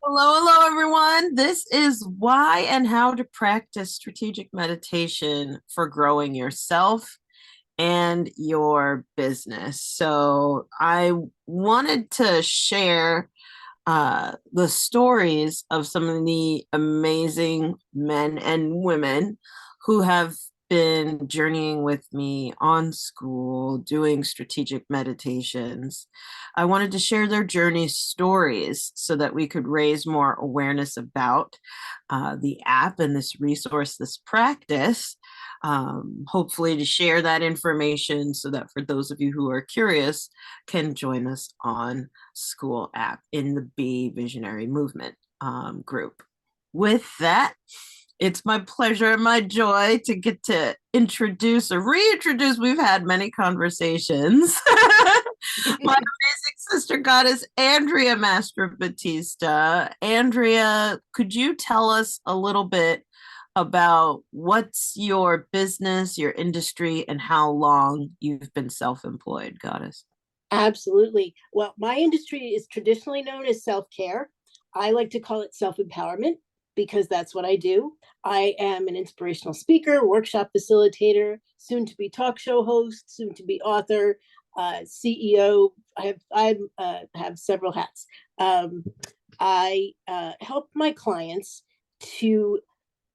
Hello, hello, everyone. This is why and how to practice strategic meditation for growing yourself and your business. So, I wanted to share the stories of some of the amazing men and women who have been journeying with me on school, doing strategic meditations. I wanted to share their journey stories so that we could raise more awareness about the app and this resource, this practice. Hopefully, to share that information so that for those of you who are curious, can join us on school app in the Be Visionary Movement group. With that, it's my pleasure and my joy to get to introduce or reintroduce. We've had many conversations. My amazing sister goddess, Andrea Master Batista. Andrea, could you tell us a little bit about what's your business, your industry, and how long you've been self employed, goddess? Absolutely. Well, my industry is traditionally known as self care. I like to call it self empowerment because that's what I do. I am an inspirational speaker, workshop facilitator, soon to be talk show host, soon to be author, CEO. I have several hats. Um, I help my clients to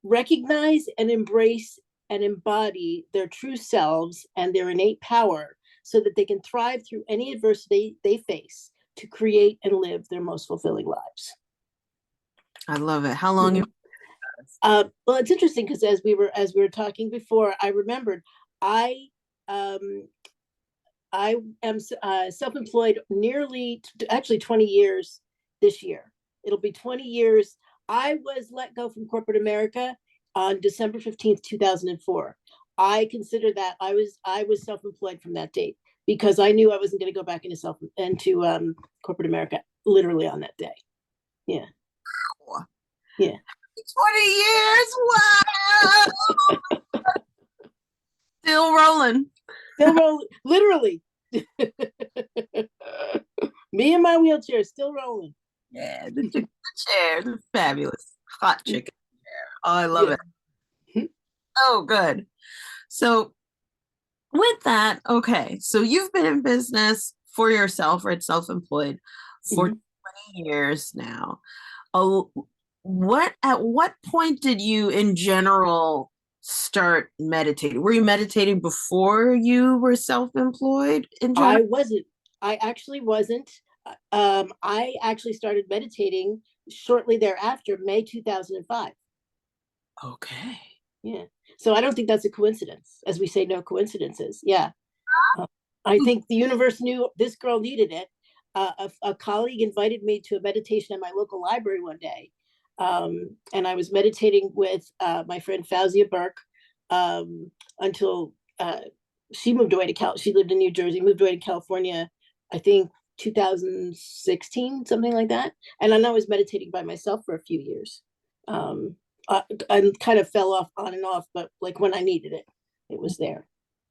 recognize and embrace and embody their true selves and their innate power so that they can thrive through any adversity they face to create and live their most fulfilling lives. I love it. How long you? Well, it's interesting because as we were talking before, I remembered I um, I am self-employed nearly actually 20 years this year. It'll be 20 years. I was let go from corporate America on December 15th, 2004. I consider that I was self-employed from that date because I knew I wasn't going to go back into corporate America literally on that day. Yeah. Yeah. 20 years. Wow. Still rolling. Still rolling, literally. Me and my wheelchair still rolling. Yeah, the chicken chair, the fabulous hot chicken chair. Oh, I love Yeah. it. Oh, good. So, with that, okay, so you've been in business for yourself, right? Self employed for Mhm. 20 years now. Oh, at what point did you in general start meditating? Were you meditating before you were self-employed in general? I wasn't. I actually wasn't. I actually started meditating shortly thereafter, May 2005. Okay. Yeah. So I don't think that's a coincidence, as we say, no coincidences. Yeah. Uh, I think the universe knew this girl needed it. A colleague invited me to a meditation at my local library one day. And I was meditating with my friend Fauzia Burke until she moved away to She lived in New Jersey, moved away to California, I think 2016, something like that. And then I was meditating by myself for a few years. Um, and kind of fell off on and off, but like when I needed it, it was there.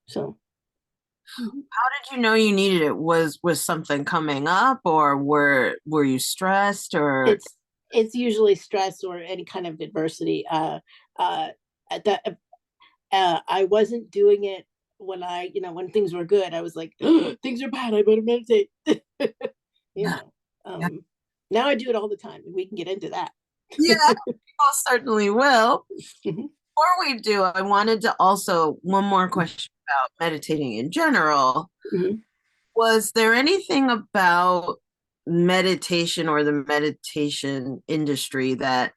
So mhm. How did you know you needed it? Was something coming up, or were you stressed, or it's usually stress or any kind of adversity. Uh, at that, I wasn't doing it when when things were good. I was like, oh, things are bad. I better meditate. you yeah, know. yeah, Now I do it all the time, and we can get into that. yeah, most certainly will. Before we do, I wanted to also one more question about meditating in general. Was there anything about meditation or the meditation industry that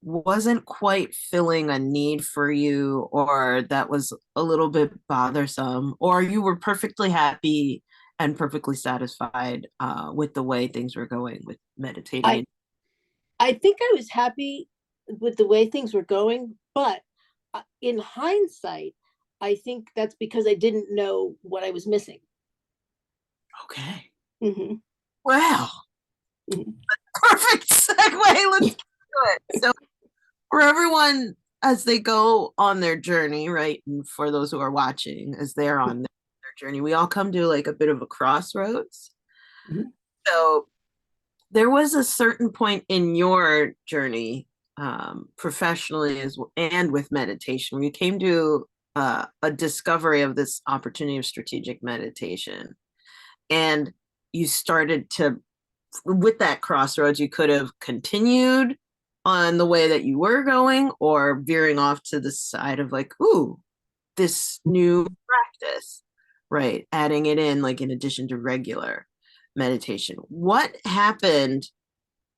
wasn't quite filling a need for you, or that was a little bit bothersome, or you were perfectly happy and perfectly satisfied with the way things were going with meditating? I I think I was happy with the way things were going, but in hindsight, I think that's because I didn't know what I was missing. Okay. Mm-hmm. Well, Mm-hmm. perfect segue. Let's do it. So, for everyone as they go on their journey, right? And for those who are watching, as they're on their journey, we all come to like a bit of a crossroads. Mm-hmm. So, there was a certain point in your journey, professionally and with meditation, where you came to a discovery of this opportunity of strategic meditation, and you started to, with that crossroads, you could have continued on the way that you were going, or veering off to the side of like, ooh, this new practice, right? Adding it in, like in addition to regular meditation. What happened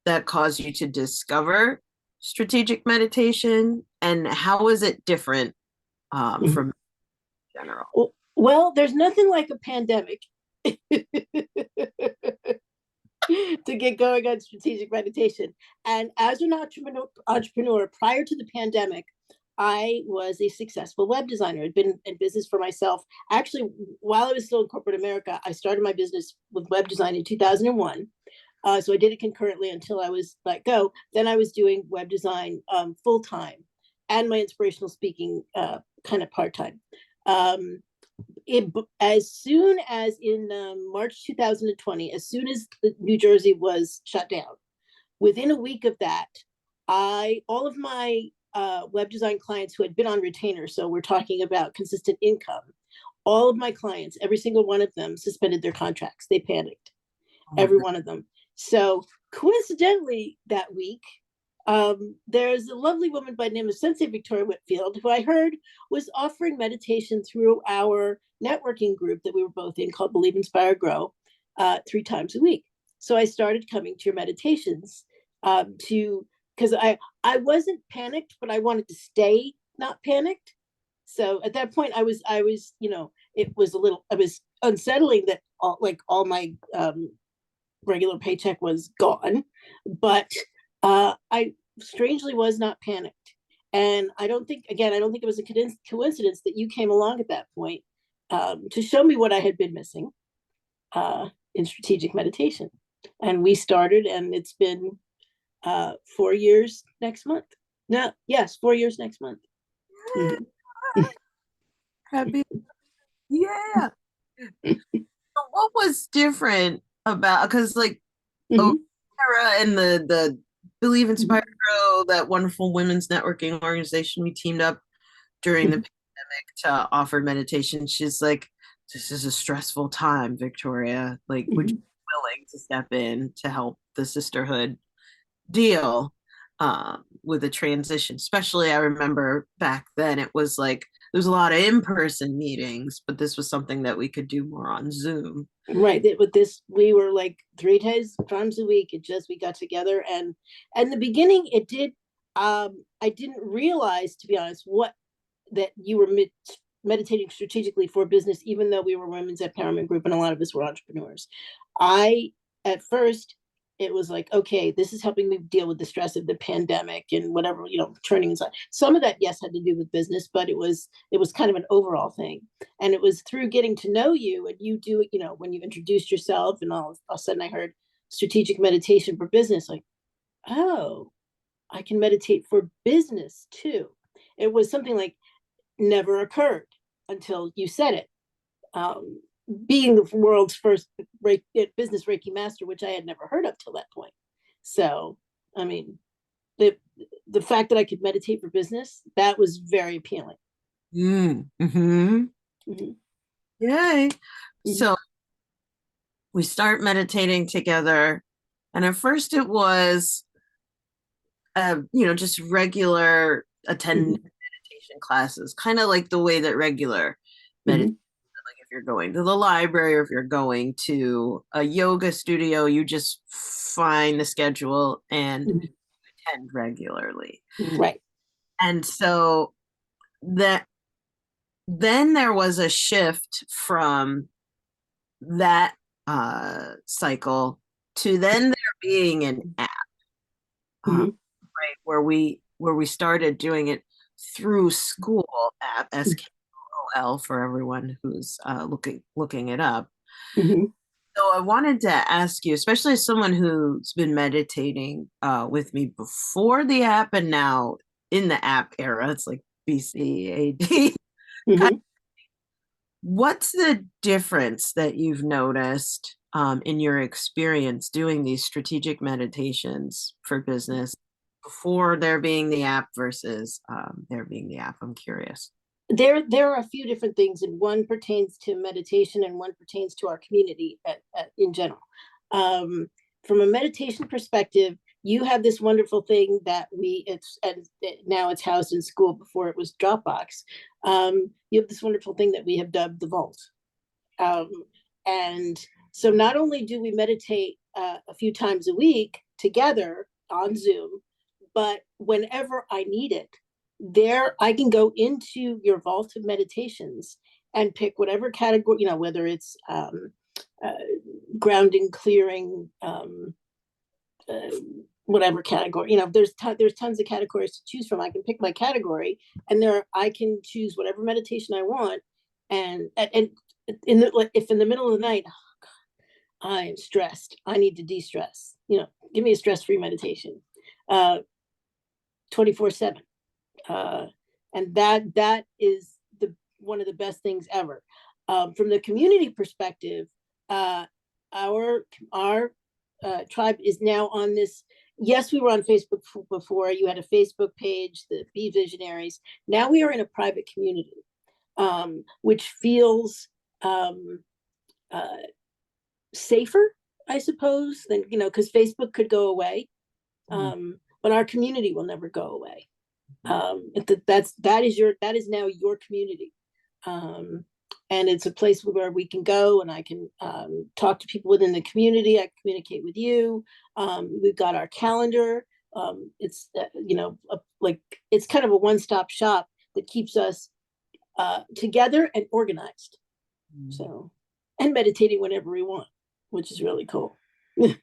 that caused you to discover strategic meditation, and how is it different Mhm. from general? Well, there's nothing like a pandemic to get going on strategic meditation. And as an entrepreneur prior to the pandemic, I was a successful web designer. I'd been in business for myself. Actually, while I was still in corporate America, I started my business with web design in 2001. So I did it concurrently until I was let go. Then I was doing web design full time and my inspirational speaking kind of part time. Um, as soon as in March 2020, as soon as New Jersey was shut down, within a week of that, all of my web design clients who had been on retainer, so we're talking about consistent income, all of my clients, every single one of them suspended their contracts. They panicked, Oh my every God. one of them. So coincidentally, that week, there's a lovely woman by the name of Sensei Victoria Whitfield, who I heard was offering meditation through our networking group that we were both in called Believe, Inspire, Grow, 3 times a week. So I started coming to your meditations to because I wasn't panicked, but I wanted to stay not panicked. So at that point, I was it was a little I was unsettling that all my regular paycheck was gone, but I strangely was not panicked. And I don't think it was a coincidence that you came along at that point to show me what I had been missing in strategic meditation. And we started, and it's been 4 years next month. No, yes, 4 years next month. Mhm. Happy, yeah. So what was different about, because like Mhm. O'Hara and the Believe Mhm. Inspire Grow, that wonderful women's networking organization we teamed up during the Mhm. pandemic to offer meditation, she's like, this is a stressful time, Victoria. Like, would you Mhm. be willing to step in to help the sisterhood deal with the transition? Especially, I remember back then it was like there's a lot of in-person meetings, but this was something that we could do more on Zoom. Right. With this, we were like 3 times a week. It just we got together, and the beginning it did. I didn't realize, to be honest, what that you were meditating strategically for business, even though we were women's empowerment group and a lot of us were entrepreneurs. I at first it was like, okay, this is helping me deal with the stress of the pandemic and whatever, turning inside. Some of that, yes, had to do with business, but it was kind of an overall thing. And it was through getting to know you and you do it, when you introduced yourself and all of a sudden I heard strategic meditation for business, like, oh, I can meditate for business too. It was something like never occurred until you said it. Um, Being the world's first business Reiki master, which I had never heard of till that point. So, I mean, the the fact that I could meditate for business, that was very appealing. Mm-hmm. Mhm. Yay. Mhm. So we start meditating together. And at first it was, just regular attend Mhm. meditation classes, kind of like the way that regular meditation, Mhm. like if you're going to the library or if you're going to a yoga studio, you just find the schedule and Mhm. attend regularly. Right. And so that then there was a shift from that cycle to then there being an app, Mhm. right, where we started doing it through school app, SKOL, for everyone who's looking it up. Mhm. So I wanted to ask you, especially as someone who's been meditating with me before the app and now in the app era, it's like BCAD. Mhm. What's the difference that you've noticed in your experience doing these strategic meditations for business before there being the app versus there being the app? I'm curious. There are a few different things, and one pertains to meditation and one pertains to our community in general. um, from a meditation perspective, you have this wonderful thing that it's, and now it's housed in school, before it was Dropbox. You have this wonderful thing that we have dubbed the vault. um, and so not only do we meditate a few times a week together on Zoom, but whenever I need it, there I can go into your vault of meditations and pick whatever category, whether it's uh, grounding, clearing, uh, whatever category. There's tons of categories to choose from. I can pick my category, and I can choose whatever meditation I want. And if in the middle of the night, oh God, I am stressed, I need to de-stress. Give me a stress-free meditation, 24/7. uh, and that is the one of the best things ever. From the community perspective, uh, our tribe is now on this. Yes, we were on Facebook before. You had a Facebook page, the Bee Visionaries. Now we are in a private community, which feels um, uh, safer, I suppose, than because Facebook could go away, but our community will never go away. That is now your community, and it's a place where we can go, and I can talk to people within the community. I communicate with you. We've got our calendar. It's like it's kind of a one-stop shop that keeps us together and organized. So, and meditating whenever we want, which is really cool. Yay.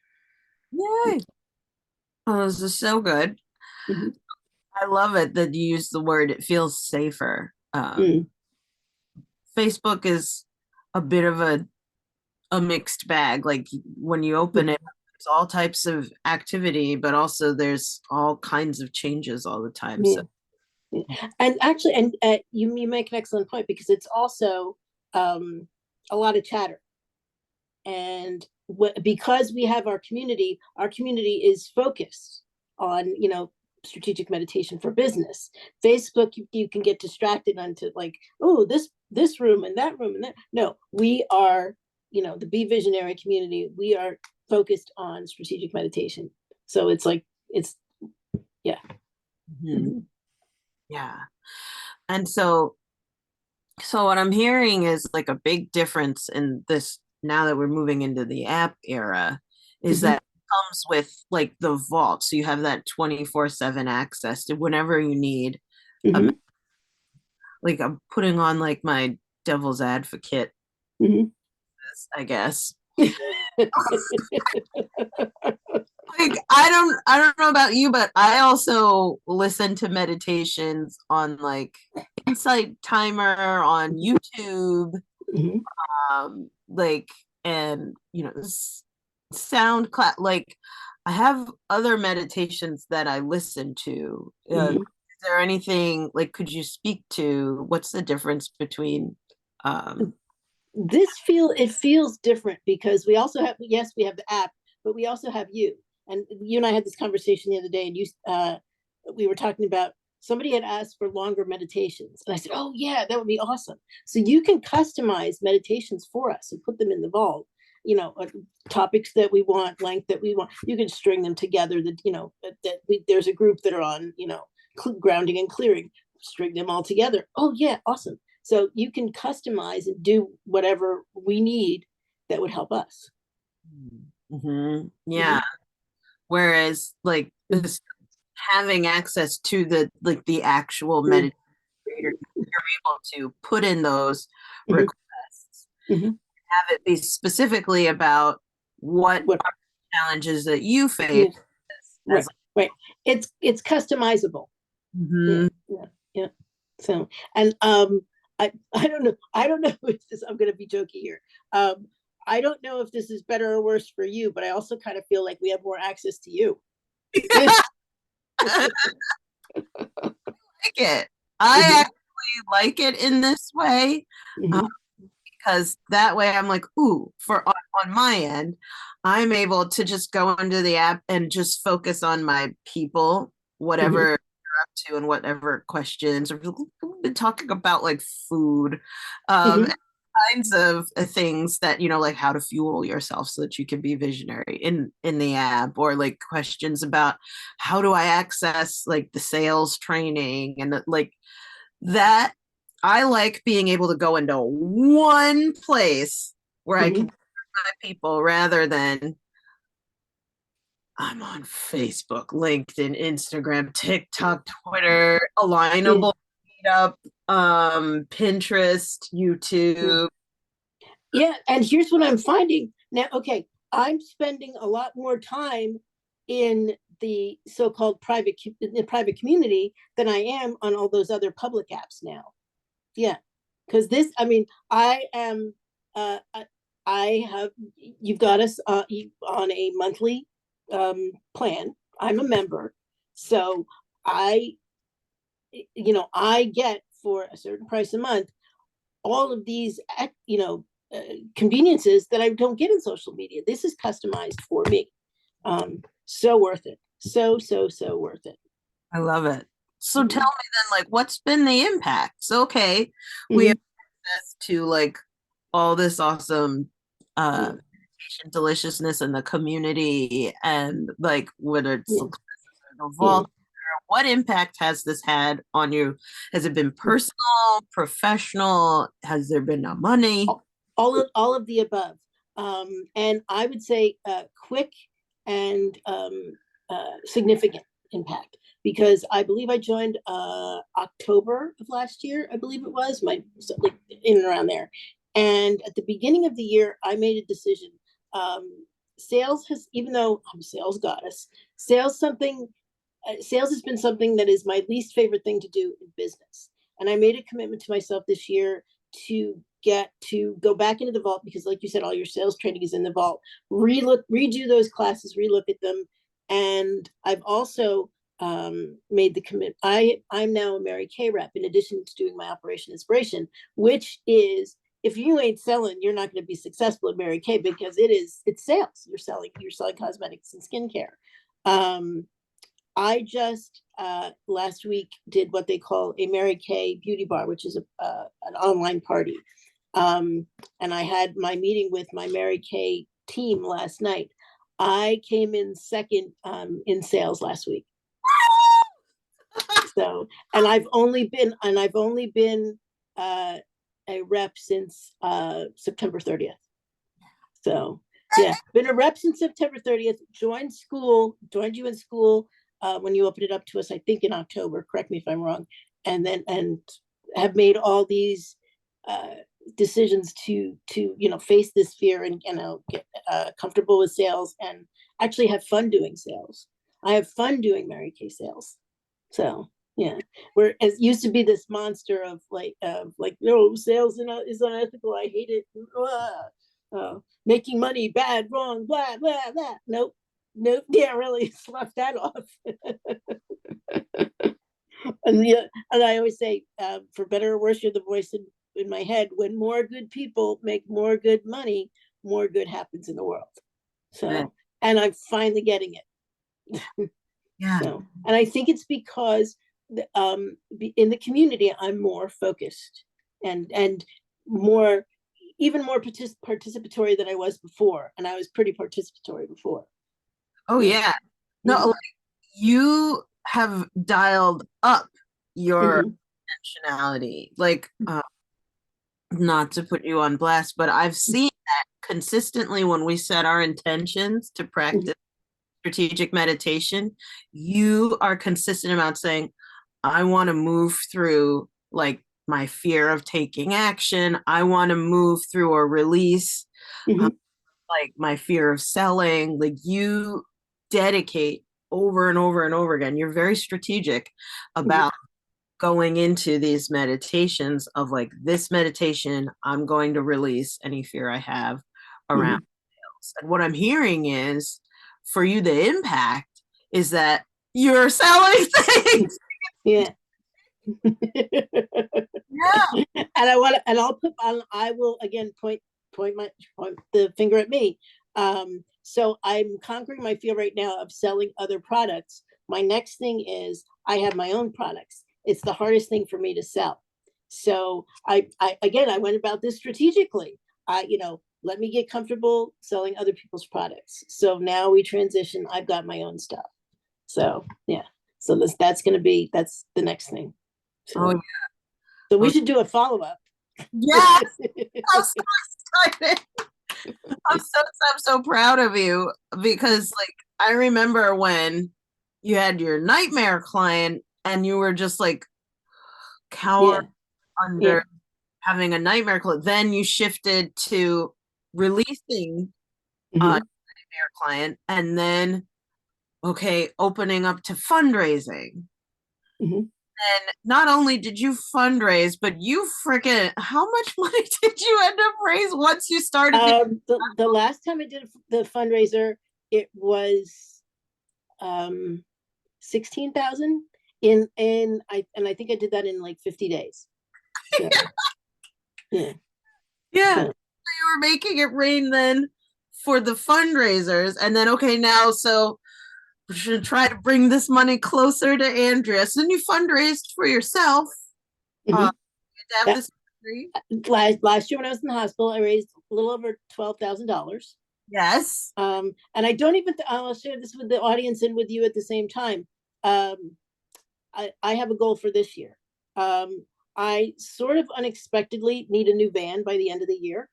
Oh, this is so good. Mhm. I love it that you use the word it feels safer. Mm. Facebook is a bit of a mixed bag. Like when you open it, there's all types of activity, but also there's all kinds of changes all the time. So Yeah. Yeah. And actually, and you make an excellent point, because it's also a lot of chatter. And because we have our community is focused on strategic meditation for business. Facebook, you can get distracted onto, like, oh, this room and that room and that. No, we are, the Be Visionary community, we are focused on strategic meditation. So it's like, it's, yeah. mhm. Yeah. And so what I'm hearing is like a big difference in this now that we're moving into the app era is Mm-hmm. that it comes with like the vault. So you have that 24/7 access to whenever you need. Um, Mm-hmm. like I'm putting on like my devil's advocate, Mm-hmm. I guess. Like I don't know about you, but I also listen to meditations on like Insight Timer on YouTube, Mm-hmm. like and SoundCloud. Like I have other meditations that I listen to. Mm-hmm. Is there anything like could you speak to what's the difference between um It feels different, because we also have, yes, we have the app, but we also have you. And you and I had this conversation the other day, and we were talking about, somebody had asked for longer meditations, and I said, oh yeah, that would be awesome. So you can customize meditations for us and put them in the vault. Topics that we want, length that we want, you can string them together. There's a group that are on grounding and clearing, string them all together. Oh yeah, awesome. So you can customize and do whatever we need that would help us. yeah. Mhm. Whereas like this having access to the actual Mhm. meditator, you're able to put in those Mhm. requests, Mhm. have it be specifically about what What? challenges that you face Yes. as Right. Right. It's customizable. Yeah. mhm. Yeah. Yeah. So, and I don't know. I don't know if this. I'm going to be jokey here. I don't know if this is better or worse for you, but I also kind of feel like we have more access to you. I like it. I actually like it in this way, uh, Mhm. because that way I'm like, ooh, on my end, I'm able to just go into the app and just focus on my people, whatever Mhm, they're up to and whatever questions. We've been talking about like food, mhm, kinds of things that like how to fuel yourself so that you can be visionary in the app, or like questions about how do I access like the sales training and like that. I like being able to go into one place where I can mhm. find people rather than I'm on Facebook, LinkedIn, Instagram, TikTok, Twitter, Yeah, Alignable, Meetup, Pinterest, yeah. YouTube. Yeah, and here's what I'm finding now. Okay, I'm spending a lot more time in the so-called in the private community than I am on all those other public apps now. Yeah, because I mean, I am. I have. You've got us on a monthly plan. I'm a member, so I, I get for a certain price a month all of these, conveniences that I don't get in social media. This is customized for me. So worth it. So worth it. I love it. So tell Mm-hmm. me then, like, what's been the impact? So, okay, we have Mm-hmm. access to like all this awesome Yeah. deliciousness in the community, and like whether it's Yeah. the Yeah. vault, what impact has this had on you? Has it been personal, professional? Has there been no money? All of the above. And I would say quick and significant impact, because I believe I joined October of last year. I believe it was my like in and around there. And at the beginning of the year, I made a decision. Um, Sales has, even though I'm a sales goddess, sales something sales has been something that is my least favorite thing to do in business. And I made a commitment to myself this year to go back into the vault, because like you said, all your sales training is in the vault. Redo those classes, relook at them. And I've also made the commitment. I'm now a Mary Kay rep, in addition to doing my Operation Inspiration, which is, if you ain't selling, you're not going to be successful at Mary Kay, because it's sales. You're selling cosmetics and skincare. I just last week did what they call a Mary Kay beauty bar, which is an online party. And I had my meeting with my Mary Kay team last night. I came in second in sales last week. So, and I've only been a rep since September 30th. So yeah, been a rep since September 30th. Joined you in school when you opened it up to us, I think in October. Correct me if I'm wrong. And have made all these uh, decisions to face this fear and get comfortable with sales and actually have fun doing sales. I have fun doing Mary Kay sales. So yeah, where it used to be this monster of like no, sales is unethical. I hate it. Making money bad, wrong, blah blah blah. Nope, nope. Yeah, really slough that off. And yeah, and I always say, for better or worse, you're the voice in my head. When more good people make more good money, more good happens in the world. Right. So, and I'm finally getting it. Yeah. So, and I think it's because in the community, I'm more focused and more, even more participatory than I was before. And I was pretty participatory before. Oh Yeah. yeah. No, Mm-hmm. like, you have dialed up your Mm-hmm. intentionality. Like, not to put you on blast, but I've seen that consistently when we set our intentions to Mm-hmm. practice strategic meditation. You are consistent about saying, I want to move through like my fear of taking action. I want to move through or release Mm-hmm. like my fear of selling. Like you dedicate over and over and over again. You're very strategic Mm-hmm. about going into these meditations of like this meditation, I'm going to release any fear I have around Mm-hmm. sales. And what I'm hearing is for you, the impact is that you're selling things. Yeah. Yeah. And I want to, and I'll put on, I will again point the finger at me. So I'm conquering my fear right now of selling other products. My next thing is I have my own products. It's the hardest thing for me to sell. So I again, I went about this strategically. Let me get comfortable selling other people's products. So now we transition. I've got my own stuff. So yeah. So that's the next thing. Oh, So so we yeah. should do a follow-up. Yes. I'm so excited. I'm so proud of you because like I remember when you had your nightmare client and you were just like cower Yeah, yeah. under having a nightmare client. Then you shifted to releasing Hmm. nightmare client and then okay, opening up to fundraising. Hmm. And not only did you fundraise, but you freaking how much money did you end up raise once you started the The last time I did the fundraiser, it was 16,000 I think I did that in like 50 days. So yeah. yeah, So you were making it rain then for the fundraisers and then okay now so we should try to bring this money closer to Andrea. So then you fundraised for yourself mhm. to have Yeah. this surgery. Last year when I was in the hospital, I raised a little over $12,000. Yes. And I don't even, I'll share this with the audience and with you at the same time. Um, I have a goal for this year. I sort of unexpectedly need a new van by the end of the year.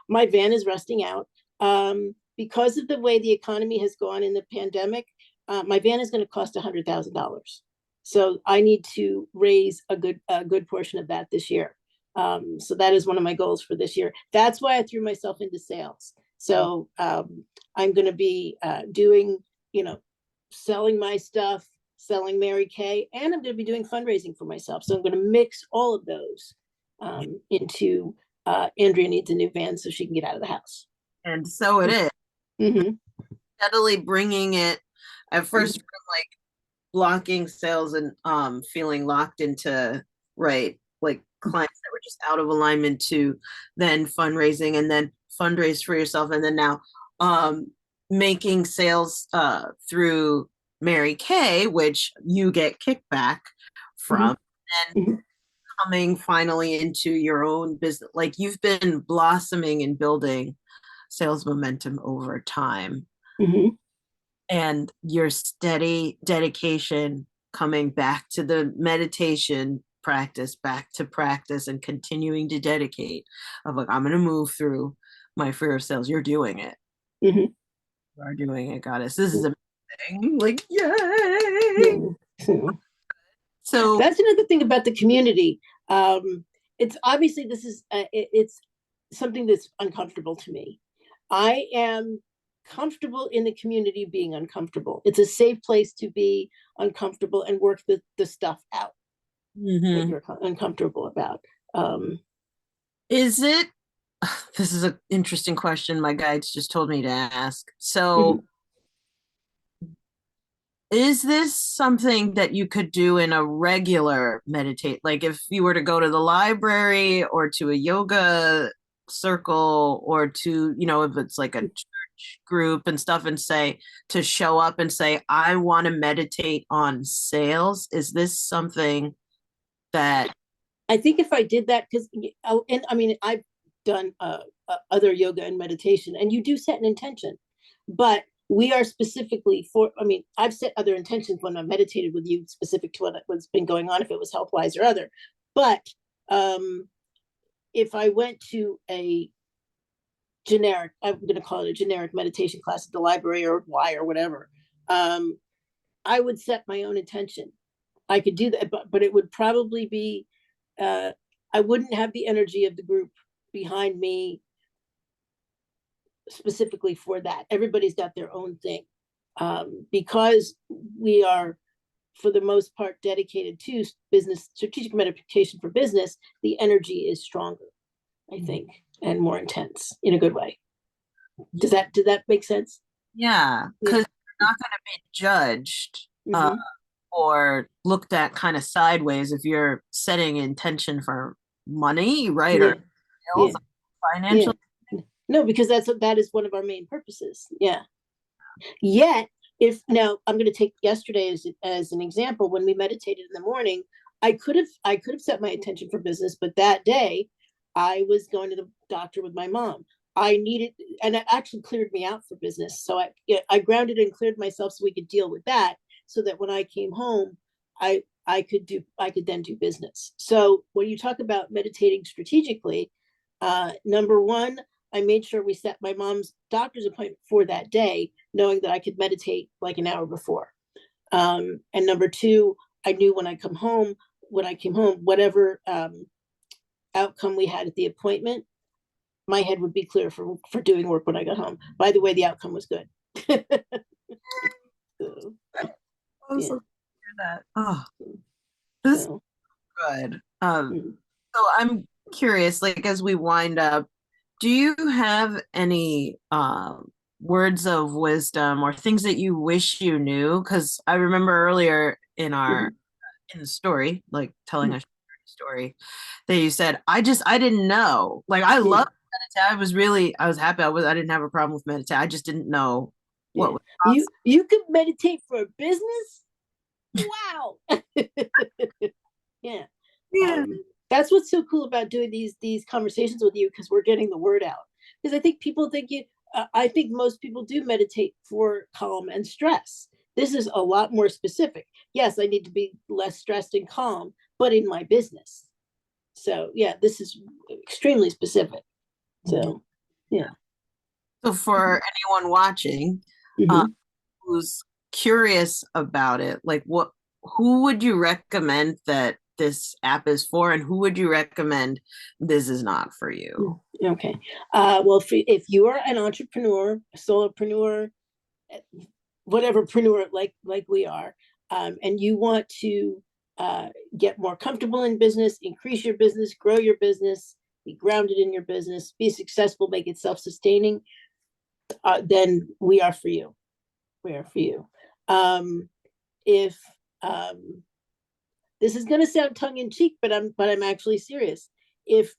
My van is rusting out. Because of the way the economy has gone in the pandemic, my van is going to cost $100,000. So I need to raise a good portion of that this year. So that is one of my goals for this year. That's why I threw myself into sales. So I'm going to be doing, you know, selling my stuff, selling Mary Kay, and I'm going to be doing fundraising for myself. So I'm going to mix all of those into Andrea needs a new van so she can get out of the house. And so it is. Mm-hmm. Steadily bringing it at first Mm-hmm. from like blocking sales and feeling locked into right like clients that were just out of alignment to then fundraising and then fundraise for yourself and then now um making sales through Mary Kay, which you get kickback from, and Mm-hmm. coming finally into your own business. Like you've been blossoming and building sales momentum over time Mm-hmm. and your steady dedication coming back to the meditation practice, back to practice, and continuing to dedicate of like, I'm going to move through my fear of sales. You're doing it. Mm-hmm. You are doing it, goddess. This is amazing. Like, yay. Yeah. So So, that's another thing about the community. It's obviously this is it's something that's uncomfortable to me. I am comfortable in the community being uncomfortable. It's a safe place to be uncomfortable and work the stuff out that mhm. you're uncomfortable about. Um, Is it? This is an interesting question my guides just told me to ask. So, mhm, is this something that you could do in a regular meditate? Like if you were to go to the library or to a yoga circle or to, if it's like a church group and stuff and say to show up and say, I want to meditate on sales. Is this something that I think if I did that, because and I mean, I've done other yoga and meditation, and you do set an intention, but we are specifically for. I mean, I've set other intentions when I meditated with you, specific to what's been going on, if it was health wise or other. But um, if I went to a generic, I'm going to call it a generic meditation class at the library or Y or whatever, um, I would set my own intention. I could do that, but it would probably be uh, I wouldn't have the energy of the group behind me specifically for that. Everybody's got their own thing. Because we are, for the most part, dedicated to business, strategic meditation for business, the energy is stronger, I think, and more intense in a good way. Did that make sense? yeah, Yeah. because you're not going to be judged Mm-hmm. or looked at kind of sideways if you're setting intention for money, right? Or Yeah, sales, yeah, yeah. financial. No, because that is one of our main purposes. Yeah. Yet, if now I'm going to take yesterday as an example, when we meditated in the morning, I could have set my intention for business, but that day I was going to the doctor with my mom. I needed, and it actually cleared me out for business. So I grounded and cleared myself so we could deal with that, so that when I came home, I could then do business. So when you talk about meditating strategically, number one, I made sure we set my mom's doctor's appointment for that day, knowing that I could meditate like an hour before. And number two, I knew when I came home, whatever outcome we had at the appointment, my head would be clear for doing work when I got home. By the way, the outcome was good. So, I'm yeah. so hear that. Oh, this is So, good. mm, So I'm curious, like as we wind up, do you have any words of wisdom or things that you wish you knew? Because I remember earlier in our mhm, in the story, like telling mhm, a story, that you said, I didn't know. Like I yeah, love meditate. I was happy I didn't have a problem with meditate. I just didn't know what yeah. was You could meditate for a business. Wow. Yeah. possible. um, that's what's so cool about doing these conversations with you, because we're getting the word out. Because I think people think you, I think most people do meditate for calm and stress. This is a lot more specific. Yes, I need to be less stressed and calm, but in my business. So yeah, this is extremely specific. Yeah. So yeah. So for anyone watching, uh, Mm-hmm. who's curious about it, like who would you recommend that this app is for, and who would you recommend this is not for you? Okay. Well, if you are an entrepreneur, a solopreneur, whatever preneur like we are, and you want to get more comfortable in business, increase your business, grow your business, be grounded in your business, be successful, make it self-sustaining, then we are for you. We are for you. If This is going to sound tongue in cheek, but I'm actually serious. If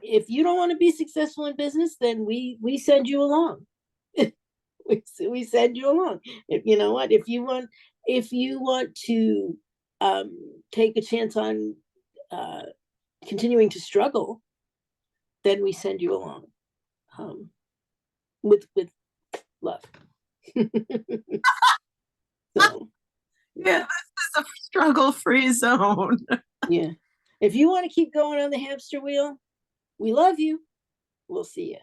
if you don't want to be successful in business, then we send you along. We send you along. If you know what, if you want to take a chance on uh, continuing to struggle, then we send you along, um, with love. So Yeah, yeah, this is a struggle-free zone. yeah. If you want to keep going on the hamster wheel, we love you. We'll see you.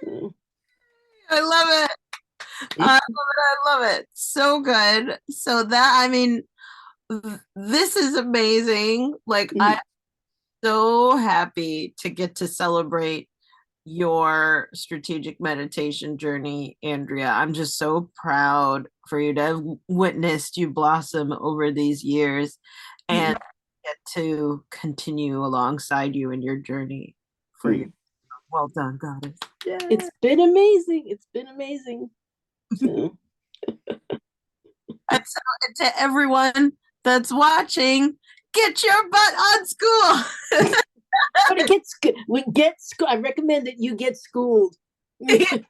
So, I love it. I love it. I love it. So good. So that, I mean, this is amazing. Like, I'm mhm, so happy to get to celebrate your strategic meditation journey, Andrea. I'm just so proud for you to have witnessed you blossom over these years and mhm, get to continue alongside you in your journey for you. mhm. Well done, goddess. Yeah. It's been amazing. It's been amazing. So And so to everyone that's watching, get your butt on school. but it gets good. We get school. I recommend that you get schooled. Get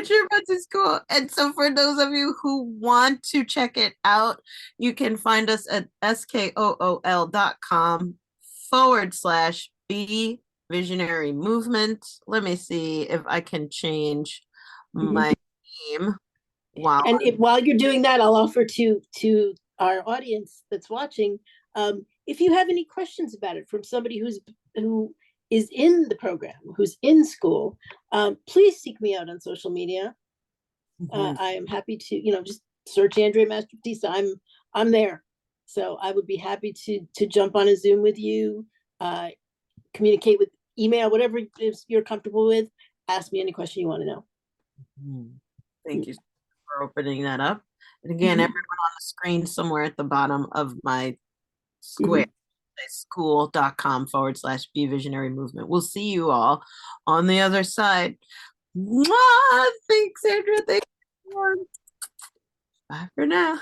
your butt to school. And so for those of you who want to check it out, you can find us at skool.com/be visionary movement. Let me see if I can change Mhm. my name while And while you're doing that, I'll offer to our audience that's watching, if you have any questions about it from somebody who is in the program, who's in school, please seek me out on social media. Mhm. I am happy to, just search Andrea Master Batista. I'm there, so I would be happy to jump on a Zoom with you, uh, communicate with email, whatever you're comfortable with. Ask me any question you want to know. Mhm. Thank you for opening that up. And again, Mm-hmm. everyone on the screen somewhere at the bottom of my square, Mm-hmm. school.com/be visionary movement. We'll see you all on the other side. Mwah! Thanks, Andrea. Thank Bye for now.